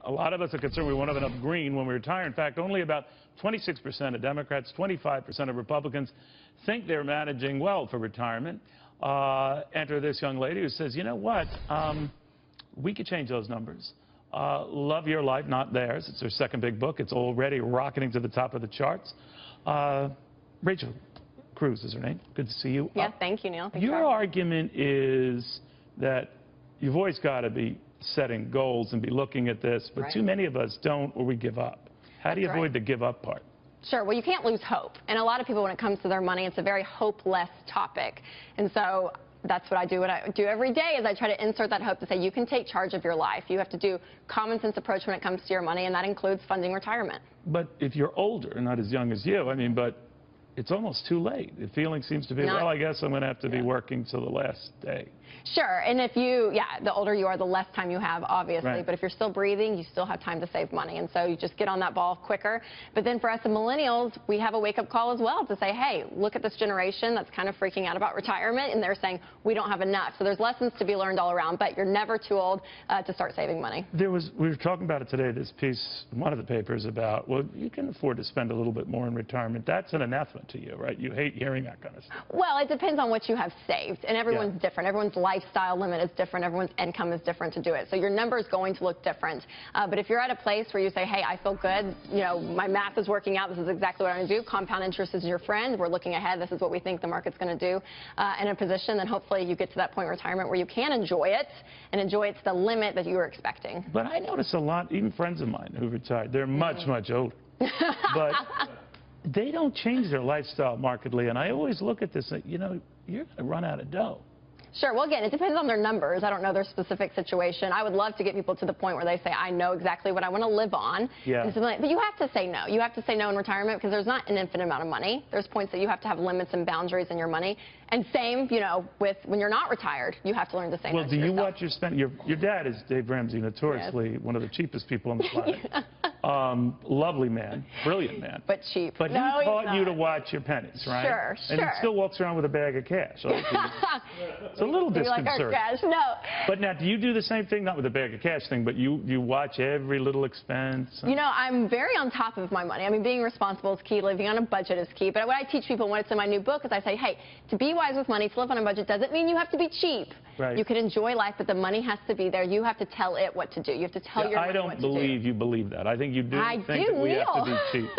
a lot of us are concerned we won't have enough green when we retire. In fact, only about 26% of Democrats, 25% of Republicans think they're managing well for retirement. Enter this young lady who says, you know what, we could change those numbers. Love Your Life, Not Theirs. It's her second big book. It's already rocketing to the top of the charts. Rachel Cruze is her name. Good to see you. Yeah, thank you, Neil. Thanks your argument is that you've always got to be setting goals and be looking at this, but too many of us don't, or we give up. How do you avoid the give up part? Sure. Well, you can't lose hope. And a lot of people, when it comes to their money, it's a very hopeless topic. And so that's what I do. What I do every day is I try to insert that hope to say you can take charge of your life. You have to do common sense approach when it comes to your money, and that includes funding retirement. But if you're older, not as young as you, I mean, but it's almost too late. The feeling seems to be, well, I guess I'm going to have to be working till the last day. Sure, and if you, the older you are, the less time you have, obviously. But if you're still breathing, you still have time to save money, and so you just get on that ball quicker. But then for us, the millennials, we have a wake-up call as well to say, hey, look at this generation that's kind of freaking out about retirement, and they're saying we don't have enough. So there's lessons to be learned all around, but you're never too old to start saving money. We were talking about it today, this piece, one of the papers about, well, you can afford to spend a little bit more in retirement. That's an anathema to you, right? You hate hearing that kind of stuff. Well, it depends on what you have saved, and everyone's different. Everyone's lifestyle limit is different. Everyone's income is different to do it. So your number is going to look different. But if you're at a place where you say, hey, I feel good, you know, my math is working out, this is exactly what I'm going to do, compound interest is your friend, we're looking ahead, this is what we think the market's going to do in a position, then hopefully you get to that point in retirement where you can enjoy it and enjoy it to the limit that you were expecting. But I notice a lot, even friends of mine who retired, they're much, much older. But they don't change their lifestyle markedly, and I always look at this, you know, you're going to run out of dough. Sure. Well, again, it depends on their numbers. I don't know their specific situation. I would love to get people to the point where they say, I know exactly what I want to live on. Yeah. But you have to say no. You have to say no in retirement because there's not an infinite amount of money. There's points that you have to have limits and boundaries in your money. And same, you know, with when you're not retired, you have to learn to say no to yourself. Well, do you watch your spend? Your dad is Dave Ramsey, notoriously one of the cheapest people on the planet. Lovely man, brilliant man. But cheap. But he taught you to watch your pennies, right? Sure, and he still walks around with a bag of cash. It's a little disconcerting. Like our cash? No. But now, do you do the same thing? Not with a bag of cash thing, but you watch every little expense? You know, I'm very on top of my money. I mean, being responsible is key. Living on a budget is key. But what I teach people, when it's in my new book, is I say, hey, to be wise with money, to live on a budget doesn't mean you have to be cheap. Right. You can enjoy life, but the money has to be there. You have to tell it what to do. You have to tell your money what to do. I don't believe you believe that. I think you do think that we have to be cheap.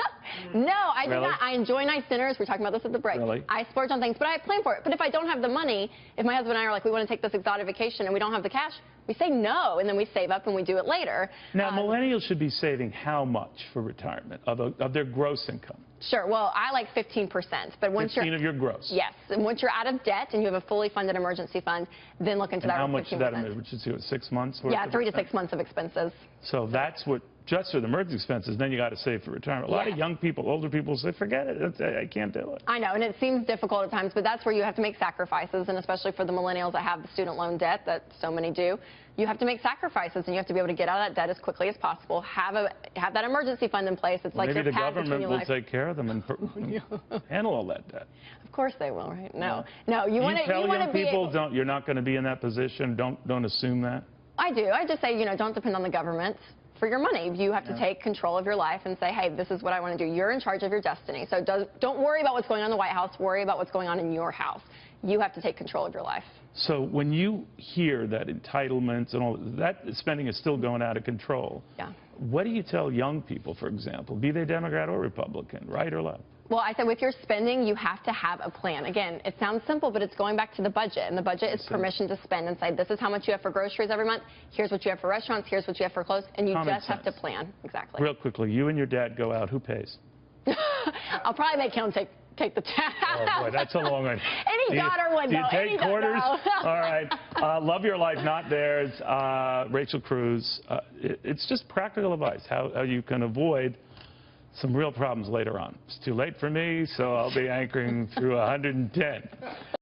No, I do not. I enjoy nice dinners. We were talking about this at the break. Really? I splurge on things, but I plan for it. But if I don't have the money, if my husband and I are like, we want to take this exotic vacation and we don't have the cash, we say no, and then we save up and we do it later. Now, millennials should be saving how much for retirement of their gross income? Sure. Well, I like 15%. But once 15 of your gross? Yes. And once you're out of debt and you have a fully funded emergency fund, then look into that. How much is that emergency? 6 months worth? Yeah, 3 to 6 months of expenses. So that's what, just for the emergency expenses, then you got to save for retirement. A lot of young people, older people say, forget it, I can't do it. I know, and it seems difficult at times, but that's where you have to make sacrifices, and especially for the millennials that have the student loan debt that so many do, you have to make sacrifices, and you have to be able to get out of that debt as quickly as possible. Have that emergency fund in place. It's like maybe your the government will take care of them and handle all that debt. Of course they will, right? No, you want to tell young people you're not going to be in that position. Don't assume that. I do. I just say, you know, don't depend on the government for your money. You have to take control of your life and say, hey, this is what I want to do. You're in charge of your destiny. So don't worry about what's going on in the White House. Worry about what's going on in your house. You have to take control of your life. So when you hear that entitlements and all that spending is still going out of control, what do you tell young people, for example, be they Democrat or Republican, right or left? Well, I said with your spending, you have to have a plan. Again, it sounds simple, but it's going back to the budget. And the budget is permission to spend and say, this is how much you have for groceries every month. Here's what you have for restaurants. Here's what you have for clothes. And you just have to plan. Exactly. Real quickly, you and your dad go out. Who pays? I'll probably make him take the tab. Oh, boy, that's a long one. Any daughter would know. Do you take quarters? All right. Love Your Life, Not Theirs. Rachel Cruze. It's just practical advice, how you can avoid some real problems later on. It's too late for me, so I'll be anchoring through 110.